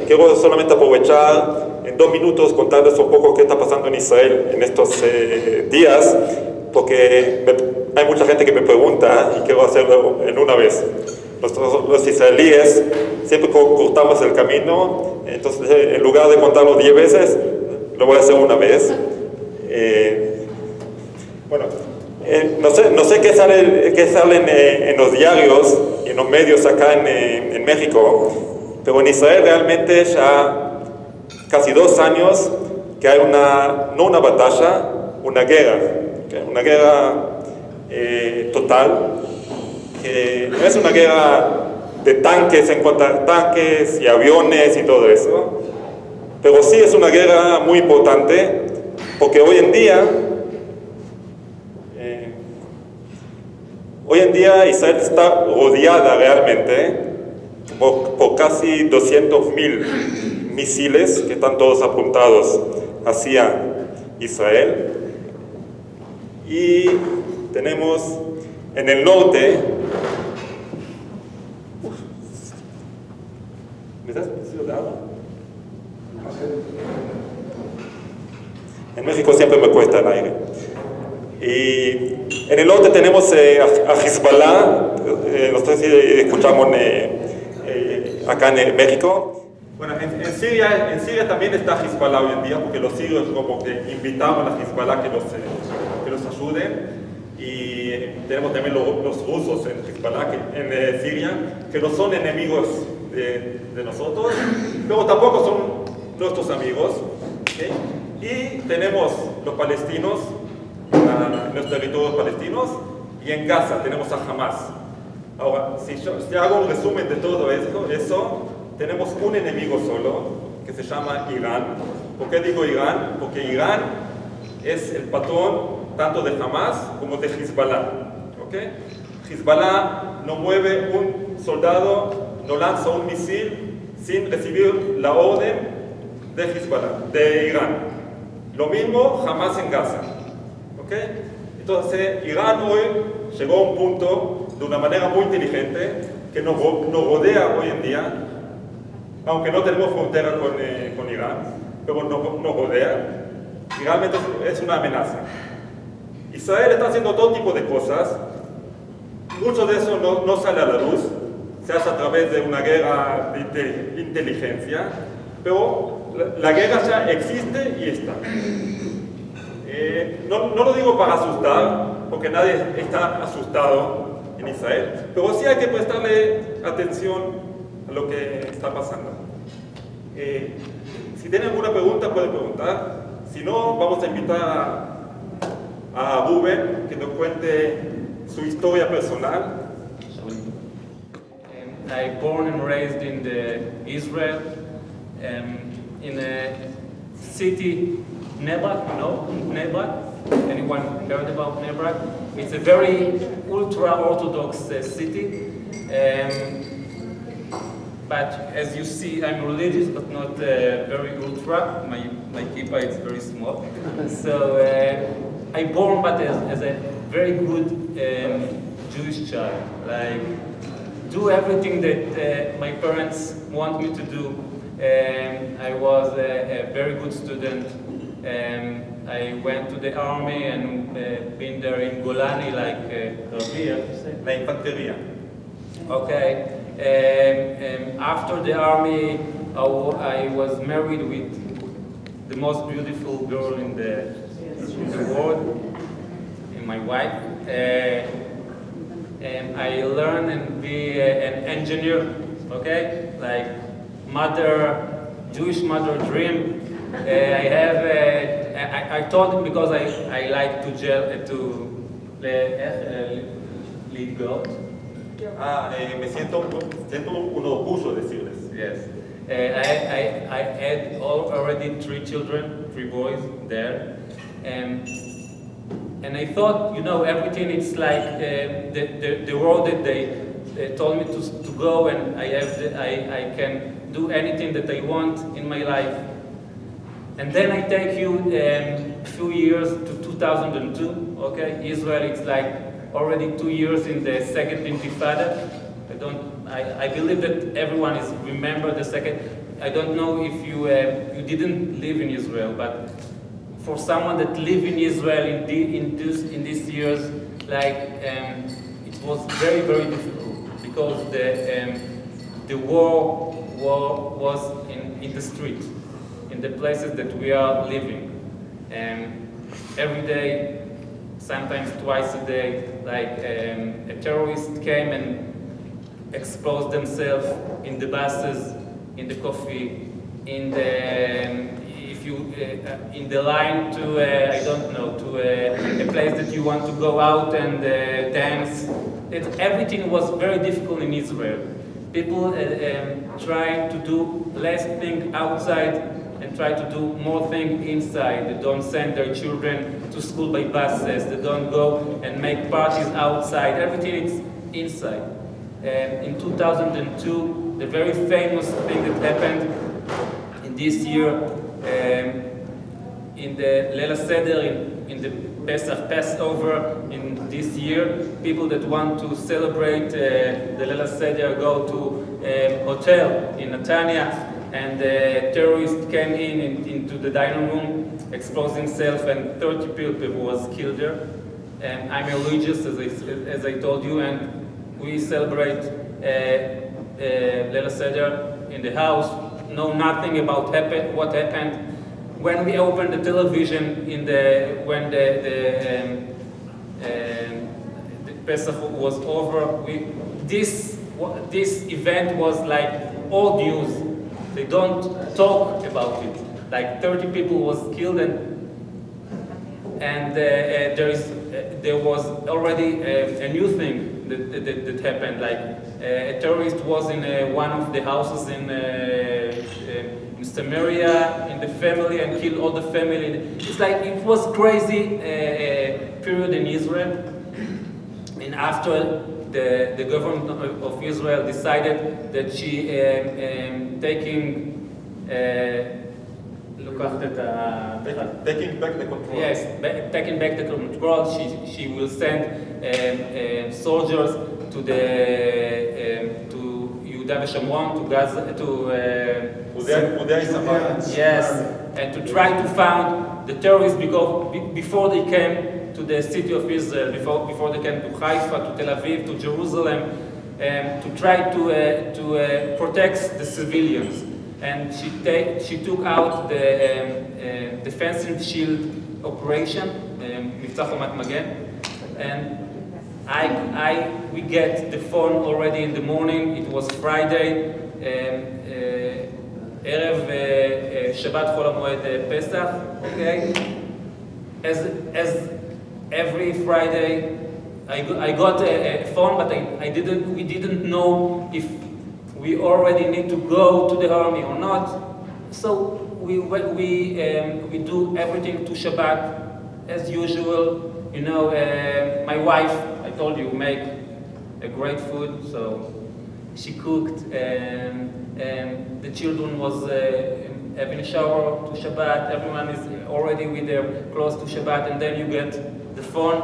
quiero solamente aprovechar en 2 minutos contarles un poco qué está pasando en Israel en estos días, porque hay mucha gente que me pregunta y quiero hacerlo en una vez. Los israelíes siempre cortamos el camino, entonces en lugar de contarlo 10 veces, lo voy a hacer una vez. No sé qué sale en los diarios y en los medios acá en México, pero en Israel realmente ya casi 2 años que hay no una batalla, una guerra, una guerra total, que no es una guerra de tanques en contra tanques y aviones y todo eso, pero sí es una guerra muy importante, porque hoy en día Israel está rodeada realmente por casi 200.000 misiles que están todos apuntados hacia Israel. Y tenemos en el norte, ¿me das un de agua? En México siempre me cuesta el aire. Y en el norte tenemos a Hezbollah, no sé si escuchamos acá en México. Bueno, en Siria también está Hezbollah hoy en día, porque los sirios como que invitaron a Hezbollah que los ayuden. Y tenemos también los rusos en Hezbollah, en Siria, que no son enemigos de nosotros, pero tampoco son nuestros amigos. ¿Okay? Y tenemos los palestinos, en los territorios palestinos, y en Gaza tenemos a Hamas. Ahora, si hago un resumen de todo eso, tenemos un enemigo solo, que se llama Irán. ¿Por qué digo Irán? Porque Irán es el patrón tanto de Hamas como de Hezbollah. ¿Okay? Hezbollah no mueve un soldado, no lanza un misil sin recibir la orden de Hezbollah, de Irán. Lo mismo Hamas en Gaza. ¿Okay? Entonces, Irán hoy llegó a un punto, de una manera muy inteligente, que nos rodea hoy en día, aunque no tenemos frontera con Irán, pero nos rodea, y realmente es una amenaza. Israel está haciendo todo tipo de cosas, mucho de eso no sale a la luz, se hace a través de una guerra de inteligencia, pero la guerra ya existe y está. No lo digo para asustar, porque nadie está asustado en Israel, pero sí hay que prestarle atención a lo que está pasando. Si tienen alguna pregunta, pueden preguntar. Si no, vamos a invitar a Reuven que nos cuente su historia personal. I born and raised in Israel, in a city, Nebrak, Nebrak. Anyone heard about Nebrak? It's a very ultra-Orthodox city. But as you see, I'm religious, but not very ultra. My kippah is very small. So I born, but as a very good Jewish child. Like, do everything that my parents want me to do. I was a very good student. I went to the army and been there in Golani, like La infantería. Okay. After the army, I was married with the most beautiful girl in the world, and my wife. And I learned and be an engineer. Okay, like Jewish mother dream. I told him because I like to lead girls. Me siento un orgullo decirles. Yes. I had already 3 children, 3 boys there. And I thought, everything it's like the road that they told me to go, and I can do anything that I want in my life. And then I take you a few years to 2002, okay? Israel, it's like already 2 years in the second Intifada. I believe that everyone is remember the second. I don't know if you didn't live in Israel, but for someone that lived in Israel in these years, it was very, very difficult because the war was in the street, in the places that we are living. Every day, sometimes twice a day, a terrorist came and exposed themselves in the buses, in the coffee, in the line to I don't know, to a place that you want to go out and dance. Everything was very difficult in Israel. People try to do less thing outside and try to do more things inside. They don't send their children to school by buses. They don't go and make parties outside. Everything is inside. In 2002, the very famous thing that happened in this year, in the Leil Seder, in the Passover in this year, people that want to celebrate the Leil Seder go to a hotel in Netanya, and the terrorist came into the dining room, exposed himself, and 30 people was killed there. And I'm religious, as I told you, and we celebrate Leil Seder in the house, know nothing about what happened. When we opened the television when the Pesach was over, this event was like old news. They don't talk about it. 30 people was killed, and there was already a new thing that happened. A terrorist was in one of the houses in Samaria, in the family, and killed all the family. It was crazy period in Israel. And after the government of Israel decided that she taking back the control. Yes, taking back the control. She will send soldiers to Yehuda v'Shamron, to Gaza, to yes, and to try to find the terrorists before they came to the city of Israel, before they came to Haifa, to Tel Aviv, to Jerusalem, to try to protect the civilians. And she took out the defensive shield operation, מבצע חומת מגן, and we get the phone already in the morning. It was Friday, ערב שבת חול המועד פסח, okay? As every Friday, I got a phone, but we didn't know if we already need to go to the army or not. So we do everything to Shabbat as usual. You know, my wife, I told you, make a great food, so she cooked, and the children was having a shower to Shabbat. Everyone is already with their clothes to Shabbat, and then you get the phone.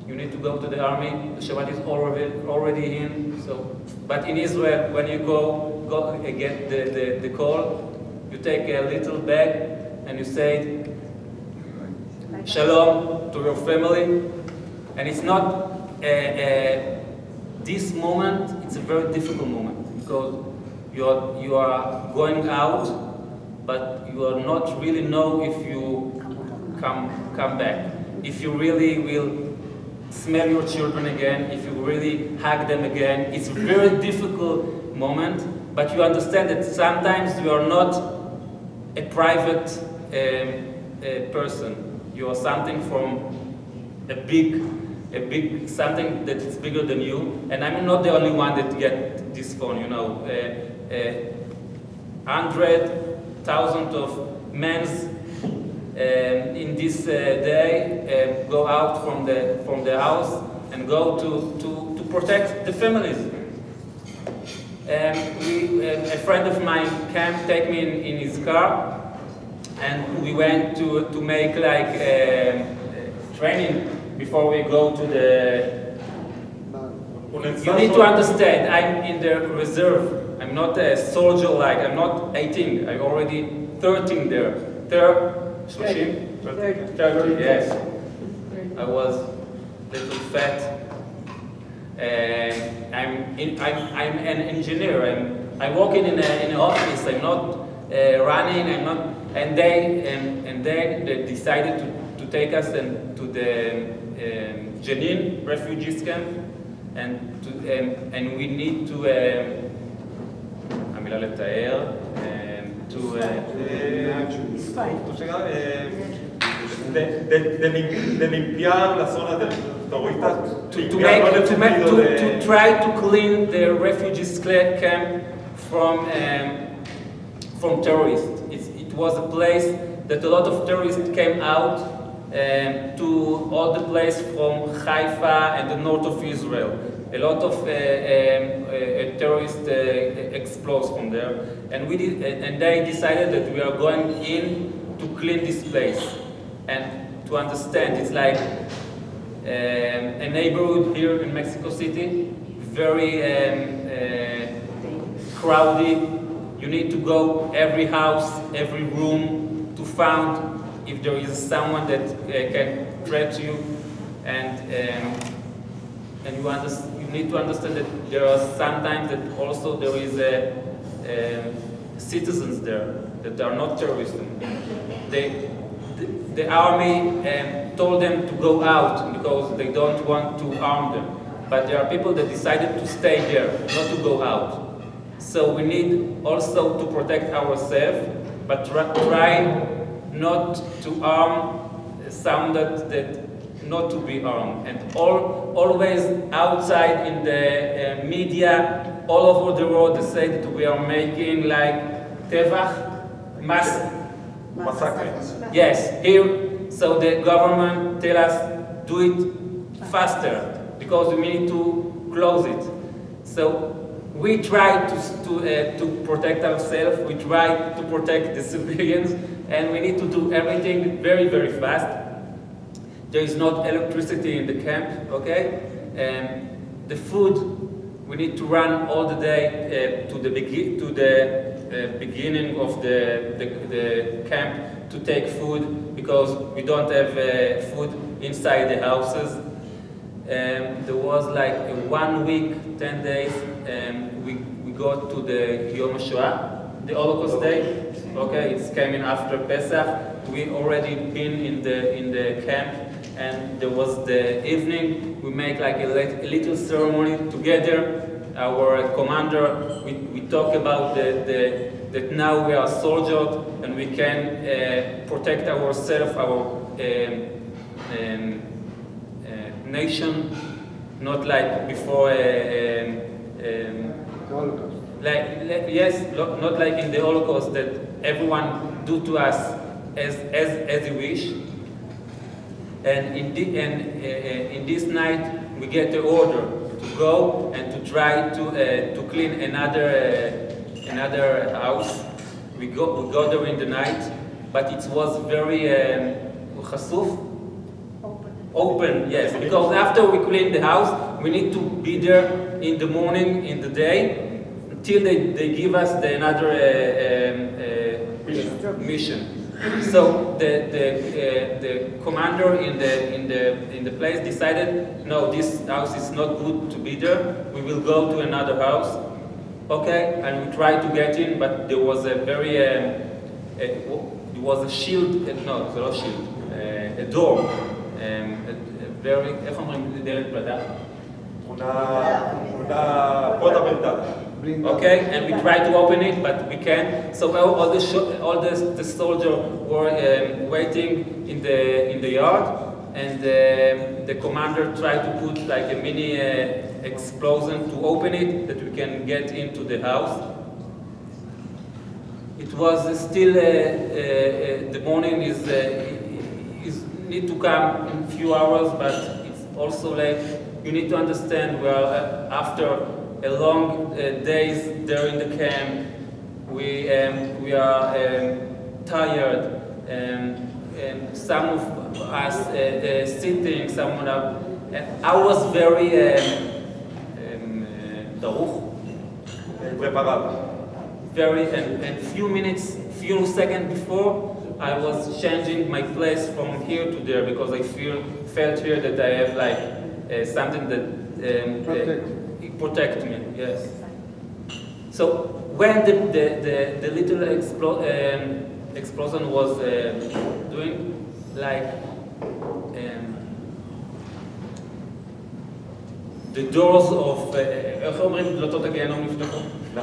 You need to go to the army. The Shabbat is already in. So, but in Israel, when you go get the call, you take a little bag and you say Shalom to your family. And it's not this moment. It's a very difficult moment because you are going out, but you are not really know if you come back. If you really will smell your children again, if you really hug them again. It's a very difficult moment, but you understand that sometimes you are not a private person. You are something from a big something that is bigger than you. And I'm not the only one that get this phone, you know. 100,000 of men in this day go out from the house and go to protect the families. A friend of mine came, take me in his car, and we went to make like training before we go to the. You need to understand. I'm in the reserve. I'm not a soldier like, I'm not 18, I'm already 13 there. 30, yes. I was a little fat. I'm an engineer. I'm working in an office. I'm not running. I'm not. And they decided to take us to the Jenin refugees camp, and we need to. המילה לתאר. de limpiar la zona terrorista, to try to clean the refugees camp from terrorists. It was a place that a lot of terrorists came out to all the place from Haifa and the north of Israel. A lot of terrorists explode from there, and they decided that we are going in to clean this place and to understand. It's like a neighborhood here in Mexico City, very crowded. You need to go every house, every room to find if there is someone that can threat you, and you need to understand that there are sometimes that also there is citizens there that are not terrorists. The army told them to go out because they don't want to harm them, but there are people that decided to stay there, not to go out. So we need also to protect ourselves, but try not to harm some that not to be harmed. And always outside in the media, all over the world, they say that we are making like tevach, massacre. Yes, here, so the government tell us do it faster because we need to close it. So we try to protect ourselves, we try to protect the civilians, and we need to do everything very, very fast. There is not electricity in the camp, okay? The food, we need to run all the day to the beginning of the camp to take food because we don't have food inside the houses. There was like 1 week, 10 days, we go to the Yom HaShoah, the Holocaust Day. Okay, it's coming after Pesach. We already been in the camp, and there was the evening. We make like a little ceremony together. Our commander, we talk about that now we are soldiers and we can protect ourselves, our nation, not like before. Not like in the Holocaust that everyone do to us as he wish. And in this night we get the order to go and to try to clean another house. We go there in the night, but it was very open, yes, because after we clean the house, we need to be there in the morning, in the day, until they give us another mission. So the commander in the place decided, no, this house is not good to be there. We will go to another house. Okay, and we tried to get in, but there was a very there was a shield. No, it's not a shield. A door. Very. איך אומרים דלת פלדה? Una puerta blindada. Okay, and we tried to open it, but we can't. So all the soldiers were waiting in the yard, and the commander tried to put like a mini explosion to open it, that we can get into the house. It was still the morning is need to come in a few hours, but it's also late. You need to understand we are after a long days there in the camp. We are tired, and some of us sitting, someone up. I was very preparado. And few seconds before, I was changing my place from here to there because I felt here that I have like something that protect me. Yes. So when the little explosion was doing, like the doors of איך אומרים דלתות הגיהנום נפתחו? La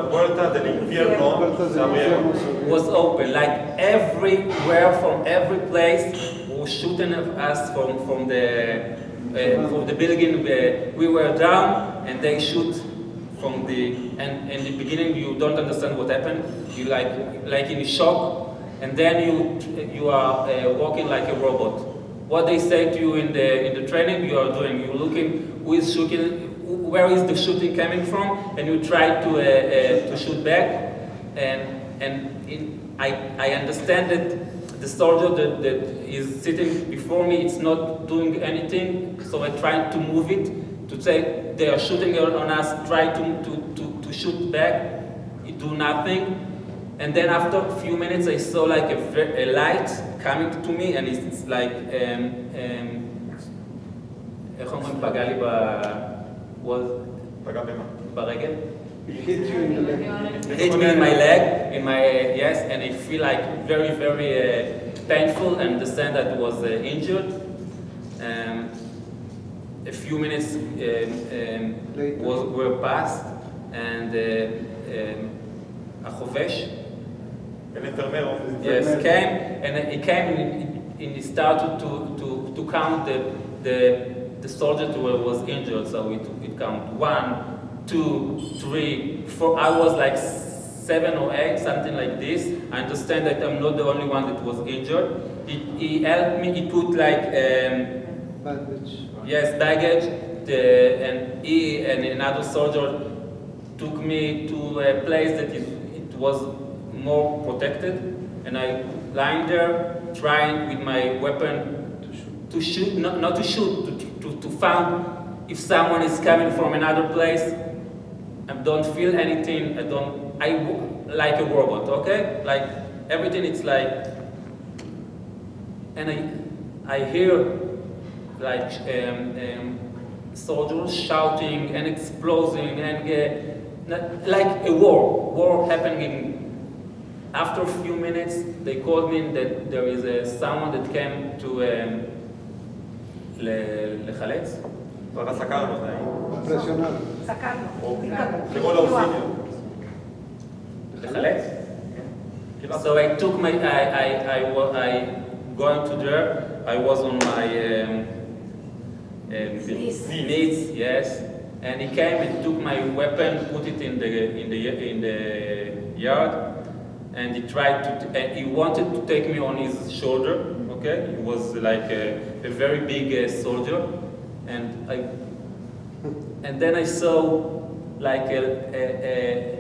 puerta del infierno se abrieron. Was open, like everywhere, from every place, was shooting at us from the building. We were down, and they shoot from the. And in the beginning, you don't understand what happened. You like in shock, and then you are walking like a robot. What they say to you in the training, you are doing. You're looking who is shooting. Where is the shooting coming from, and you try to shoot back, I understand that the soldier that is sitting before me is not doing anything, so I try to move it, to say they are shooting on us, try to shoot back, it do nothing, and then after a few minutes I saw like a light coming to me, and it's like, איך אומרים פגע לי was ברגל? It hit you in the leg. It hit me in my leg, yes, and I feel like very, very painful and understand that I was injured. A few minutes were passed, and החובש, yes, came, and he came and he started to count the soldier who was injured, so it count 1, 2, 3, 4. I was like 7 or 8, something like this. I understand that I'm not the only one that was injured. He helped me. He put like Bandage. yes, baggage, and he and another soldier took me to a place that it was more protected, and I lying there trying with my weapon to shoot, not to shoot, to find if someone is coming from another place. I don't feel anything. I like a robot, okay? Like everything, it's like, and I hear like soldiers shouting and exploding and like a war happening. After a few minutes, they called me that there is someone that came to לחלץ. Para sacarnos de ahí. Presionar. Llegó el auxilio. לחלץ. So I took I going to there. I was on my knees, yes. And he came and took my weapon, put it in the yard, and he tried to. He wanted to take me on his shoulder. Okay, he was like a very big soldier, and then I saw like a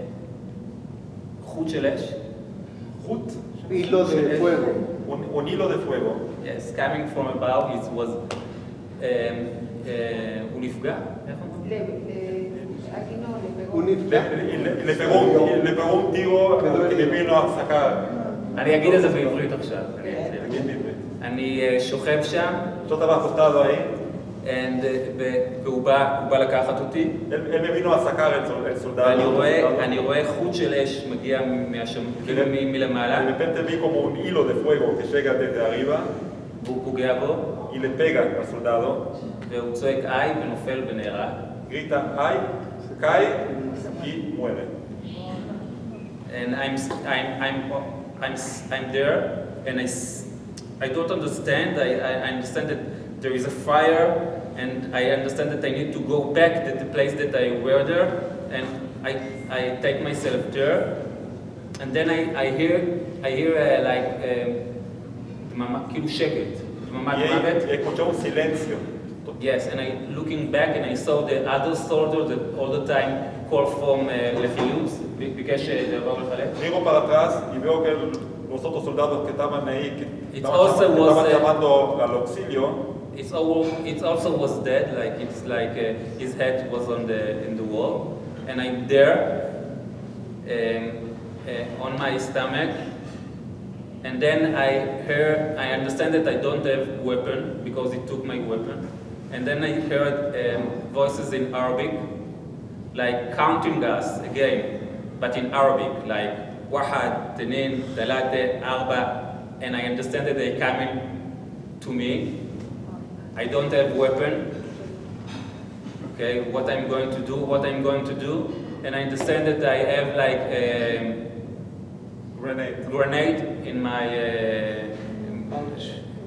חוט של אש. חוט? Hilo de fuego. Un hilo de fuego. Yes, coming from above, it was הוא נפגע? איך אומרים? Le pegó un tiro que le vino a sacar. אני אגיד את זה בעברית עכשיו. אני שוכב שם. Yo estaba acostado ahí. והוא בא לקחת אותי. Él me vino a sacar el soldado. ואני רואה חוט של אש מגיע מלמעלה. De repente vi como un hilo de fuego que llega desde arriba. והוא פוגע בו. Y le pega al soldado. והוא צועק איי ונופל ונהרג. Grita ay, cae y muere. And I'm there, and I don't understand. I understand that there is a fire, and I understand that I need to go back to the place that I were there, and I take myself there, and then I hear like דממה, כאילו שקט, דממת מוות. Escuchó un silencio. Yes, and I looking back and I saw the other soldiers that all the time call from לחילוץ, ביקש לעבור לחלץ. Miro para atrás y veo que los otros soldados que estaban ahí, que estaban llamando al auxilio. It also was dead, like it's like his head was in the wall, and I'm there, on my stomach, and then I understand that I don't have weapon because it took my weapon, and then I heard voices in Arabic, like counting us again, but in Arabic, like wahad, tenin, talate, arba, and I understand that they're coming to me. I don't have weapon. Okay, what I'm going to do, and I understand that I have like a grenade in my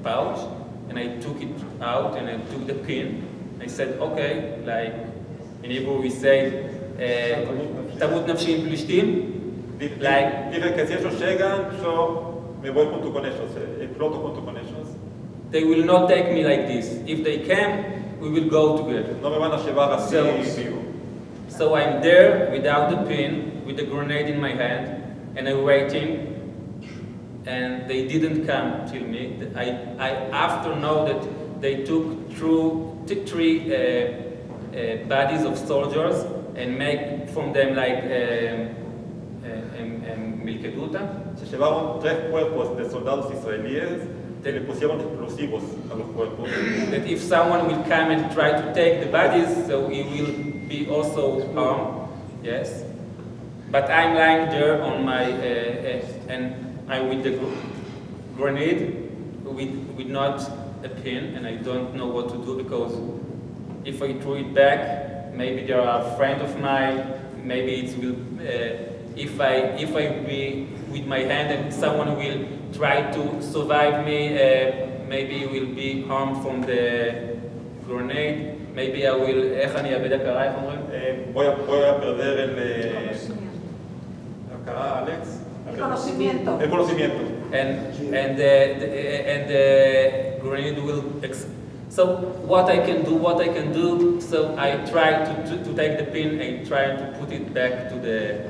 pouch, and I took it out and I took the pin. I said, okay, like in Hebrew we say, "Tamut nafshi im plishtim." Like, dice que si ellos llegan, yo me voy junto con ellos, exploto junto con ellos. they will not take me like this. If they can, we will go together. No me van a llevar así vivo. So I'm there without the pin, with the grenade in my hand, and I'm waiting, and they didn't come till me. I after know that they took three bodies of soldiers and make from them like milkeduta. Se llevaron 3 cuerpos de soldados israelíes que le pusieron explosivos a los cuerpos. That if someone will come and try to take the bodies, so he will be also harmed. Yes. But I'm lying there on my, and I with the grenade, with not a pin, and I don't know what to do because if I throw it back, maybe they are a friend of mine. Maybe it will. If I be with my hand and someone will try to survive me, maybe will be harmed from the grenade. Maybe I will. איך אני אאבד הכרה, איך אומרים? Voy a perder el הכרה, Alex. El conocimiento. El conocimiento. And the grenade will. So what I can do. So I try to take the pin and try to put it back to the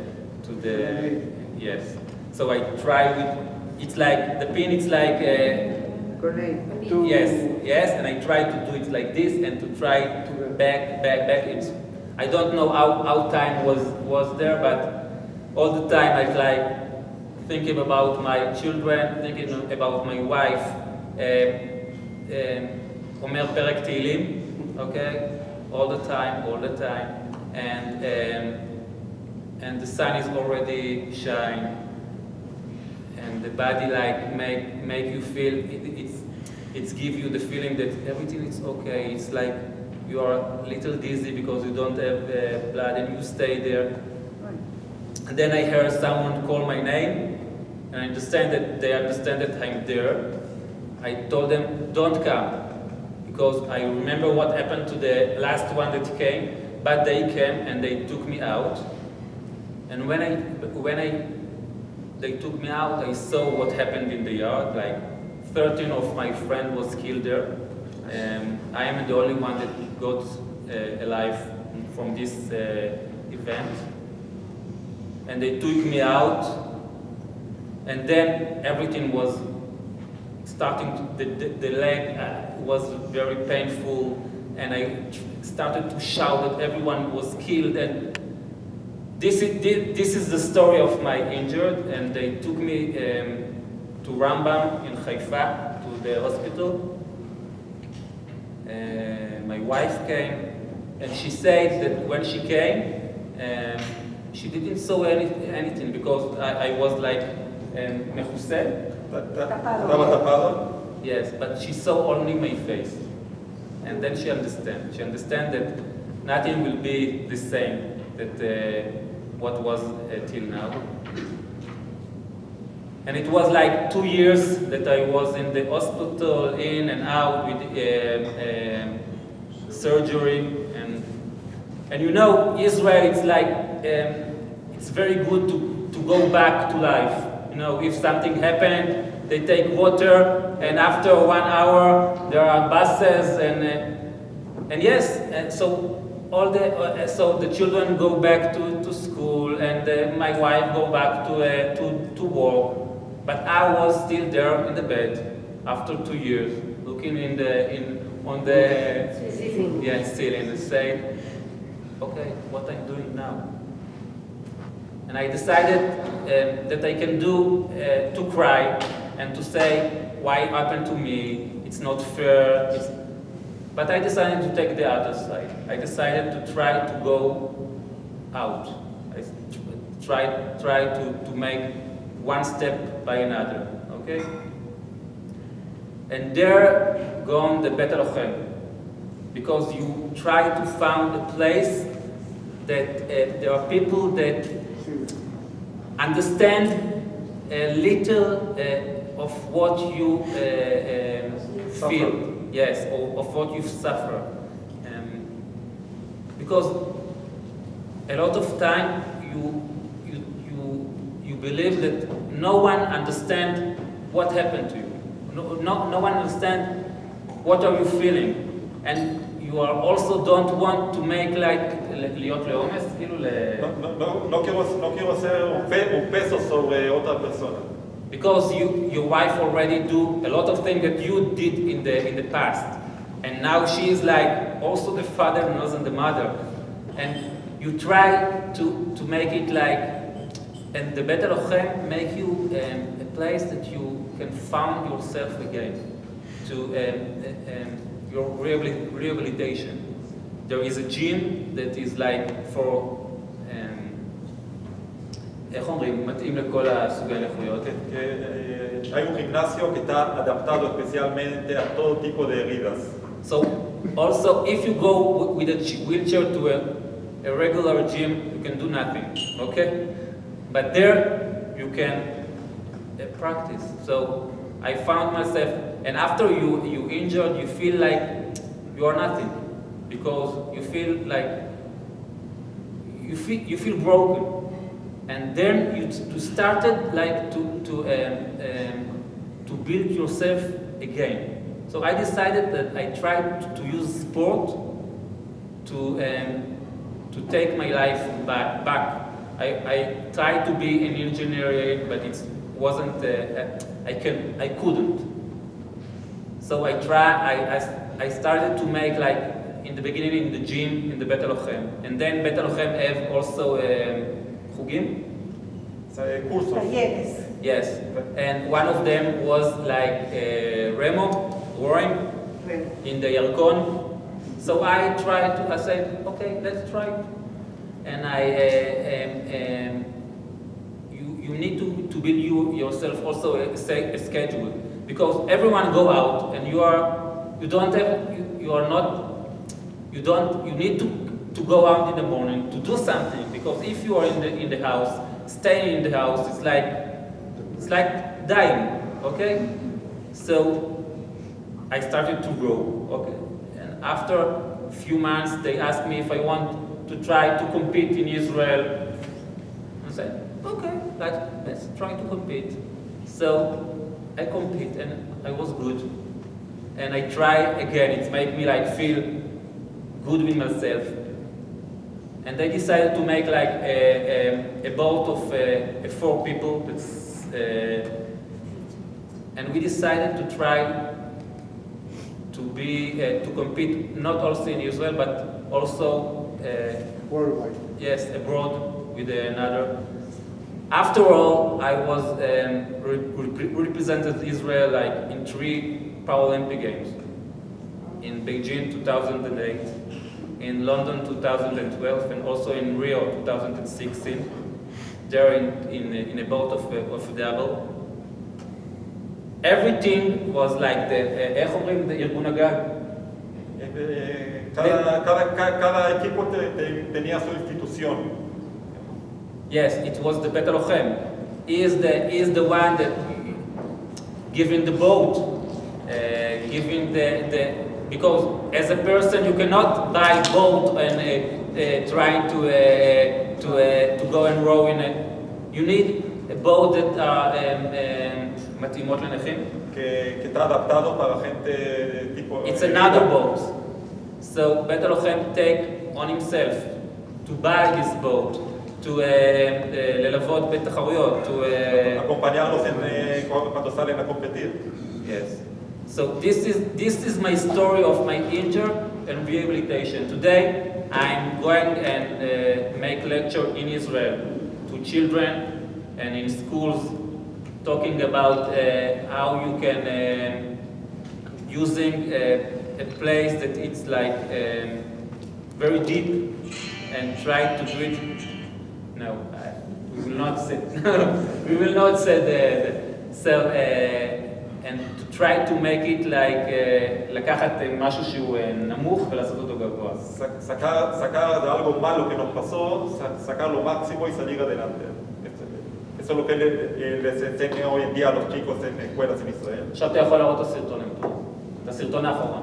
yes. So I try with. It's like the pin. It's like. Grenade. Yes, and I try to do it like this and to try back. It's, I don't know how time was there, but all the time I like thinking about my children, thinking about my wife. Omer perek Tehillim, okay, all the time, and the sun is already shine. And the body like make you feel it's give you the feeling that everything is okay. It's like you are a little dizzy because you don't have blood and you stay there. And then I heard someone call my name, and I understand that they understand that I'm there. I told them don't come because I remember what happened to the last one that came. But they came and they took me out. And when they took me out, I saw what happened in the yard. Like 13 of my friends was killed there. I am the only one that got alive from this event. And they took me out, and then everything was starting to, the leg was very painful, and I started to shout that everyone was killed. And this is the story of my injured, and they took me to Rambam in Haifa, to the hospital. My wife came, and she said that when she came, she didn't saw anything because I was like mechuseh. Yes, but she saw only my face, and then she understand. She understand that nothing will be the same that what was till now. And it was like 2 years that I was in the hospital, in and out with surgery, and you know, Israel, it's like it's very good to go back to life. You know, if something happened, they take water, and after 1 hour there are buses, and yes, and so all the so the children go back to school, and my wife go back to work. But I was still there in the bed after 2 years, looking on the ceiling and saying, okay, what I'm doing now? And I decided that I can do to cry and to say why it happened to me, it's not fair. But I decided to take the other side. I decided to try to go out. I try to make one step by another, okay? And there gone the Beit Halojem, because you try to find a place that there are people that understand a little of what you feel, yes, or of what you suffer. Because a lot of time you believe that no one understands what happened to you. No one understands what are you feeling, and you are also don't want to make like להיות לעומס, כאילו No quiero hacer un peso sobre otra persona. because your wife already do a lot of things that you did in the past, and now she is like also the father and the mother, and you try to make it like, and the Beit Halojem make you a place that you can find yourself again, to your rehabilitation. There is a gym that is like for איך אומרים, מתאים לכל הסוגי הנכויות. Hay un gimnasio que está adaptado especialmente a todo tipo de heridas. So also if you go with a wheelchair to a regular gym, you can do nothing, okay? But there you can practice. So I found myself, and after you injured, you feel like you are nothing, because you feel like you feel broken. And then you started like to build yourself again. So I decided that I tried to use sport to take my life back. I tried to be an engineer, but it wasn't. I couldn't. So I started to make like in the beginning in the gym in the Beit Halojem, and then Beit Halojem have also. Hugim? Cursos. Yes, and one of them was like Remo, rowing in the Yarkon. So I said, okay, let's try it. And you need to build yourself also a schedule, because everyone go out and you need to go out in the morning to do something, because if you are in the house, staying in the house, it's like dying, okay? So I started to grow, okay? And after a few months, they asked me if I want to try to compete in Israel. I said, okay, let's try to compete. So I compete and I was good. And I try again, it made me like feel good with myself. And they decided to make like a boat of 4 people. And we decided to try to compete not also in Israel, but also worldwide. Yes, abroad with another. After all, I was represented Israel like in 3 Paralympic Games. In Beijing 2008. In London 2012, and also in Rio 2016, there in a boat of double. Everything was like איך אומרים, ארגון הגג? Cada equipo tenía su institución. Yes, it was the Beit Halojem. He is the one that giving the boat, giving because as a person you cannot buy boat and trying to go and row in it. You need a boat that מתאימות לנכים. Que está adaptado para gente tipo. It's another boat. So Beit Halojem take on himself to buy this boat, to ללוות בתחרויות, to acompañarlos cuando salen a competir. Yes. So this is my story of my injury and rehabilitation. Today I'm going and make lecture in Israel. to children and in schools, talking about how you can using a place that it's like very deep and try to do it. No, we will not say. We will not say so. And to try to make it like לקחת משהו שהוא נמוך ולעשות אותו גבוה. Sacar de algo malo que nos pasó, sacar lo máximo y salir adelante. Eso es lo que les enseña hoy en día a los chicos en escuelas en Israel. עכשיו אתה יכול להראות את הסרטון, את הסרטון האחרון.